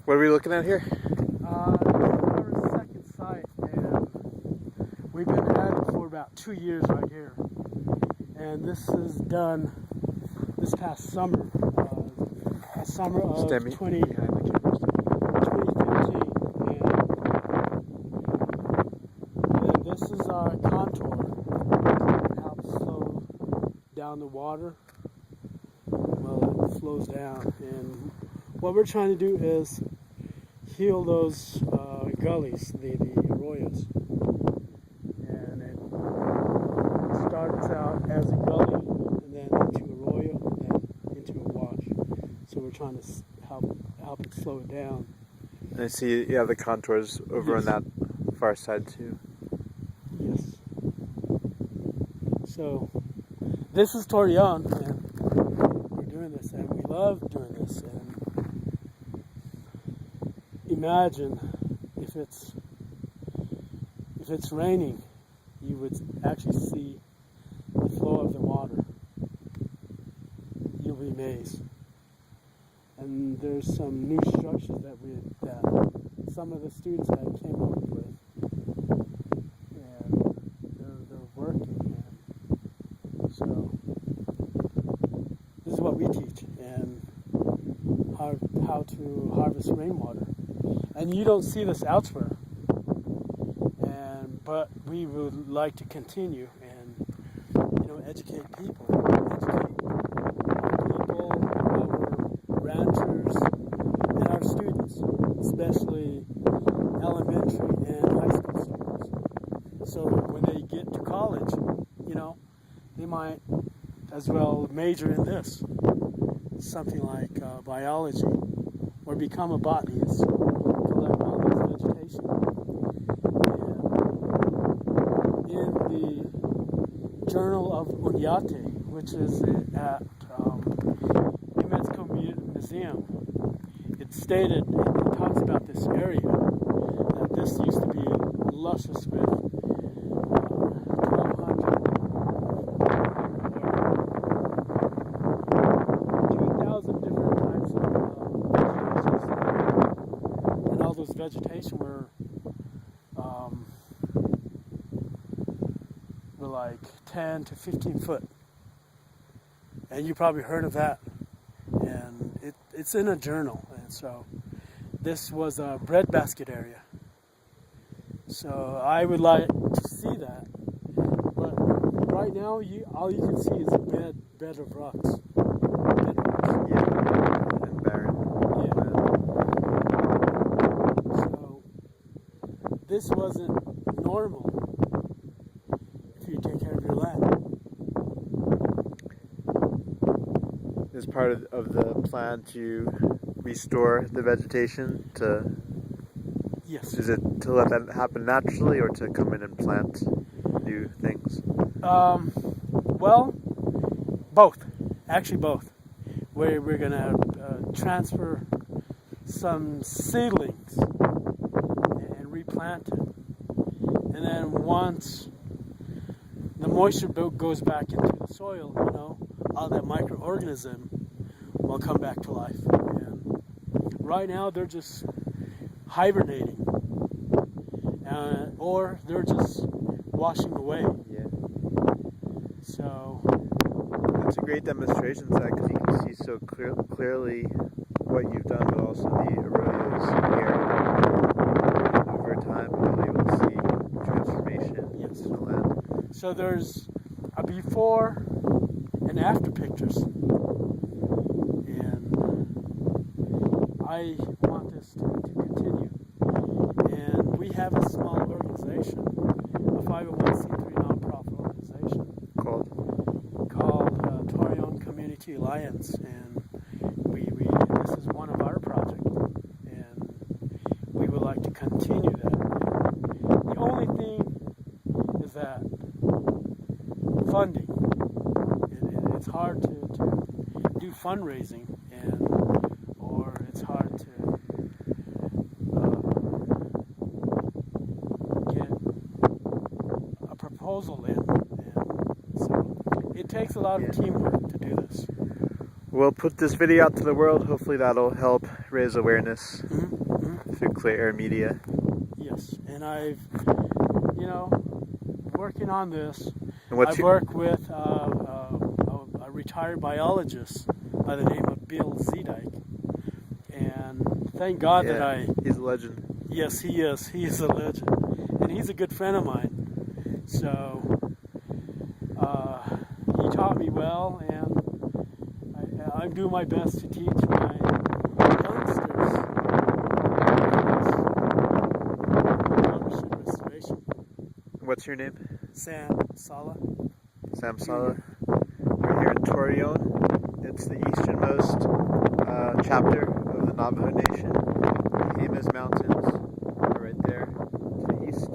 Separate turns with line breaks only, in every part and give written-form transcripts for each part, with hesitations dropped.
What are we looking at here?
Our second site, and we've been at it for about 2 years right here. And this is done this past summer, summer of 2015. And this is our contour. It helps slow down the water while it flows down. And what we're trying to do is heal those gullies, the arroyos. And it starts out as a gully, and then into arroyo, and then into a wash. So we're trying to help it slow it down.
And I see you have the contours over on that far side too.
Yes. So this is Torreon, and we're doing this, and we love doing this. And imagine if it's raining, you would actually see the flow of the water. You'll be amazed. And there's some new structures that some of the students that came up with, and they're working. And so this is what we teach, and how to harvest rainwater. And you don't see this elsewhere. But we would like to continue and educate people, our ranchers, and our students, especially elementary and high school students. So when they get to college, they might as well major in this, something like biology, or become a botanist, collect all this vegetation. In the Journal of Unyate, which is at New Mexico Museum, it stated, and it talks about this area, that this used to be luscious with 2,000 different types of vegetations, and all those vegetation were like 10 to 15 foot, and you probably heard of that, and it's in a journal. And so this was a breadbasket area, so I would like to see that, but right now all you can see is a bed of rocks.
And barren.
So this wasn't normal. You take care of your land.
Is part of the plan to restore the vegetation to?
Yes.
Is it to let that happen naturally, or to come in and plant new things?
Well, both. Actually, both. We're gonna transfer some seedlings and replant it, and then once the moisture goes back into the soil, all that microorganism will come back to life. And right now they're just hibernating, or they're just washing away.
Yeah.
So
it's a great demonstration of that, because you can see so clearly what you've done, but also the arroyos here. Over time, you'll be able to see transformation in the land.
So there's a before and after pictures, and I want this to continue. And we have a small organization, a 501c3 nonprofit organization called Torreon Community Alliance, and this is one of our projects, and we would like to continue that. The only thing is that funding. It's hard to do fundraising, or it's hard to get a proposal in, and so it takes a lot of teamwork to do this.
We'll put this video out to the world. Hopefully that'll help raise awareness through Clear Air Media.
Yes, and I've, working on this,
And what's
I've worked with a retired biologist by the name of Bill Zedike, and thank God that
he's a legend.
Yes, he is. He is a legend, and he's a good friend of mine. So he taught me well, and I'm doing my best to teach my youngsters watershed restoration.
What's your name?
Sam Sala.
Sam Sala. We're here in Torreon. It's the easternmost chapter of the Navajo Nation. The Jemez Mountains are right there to the east.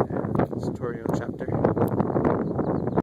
And it's Torreon chapter.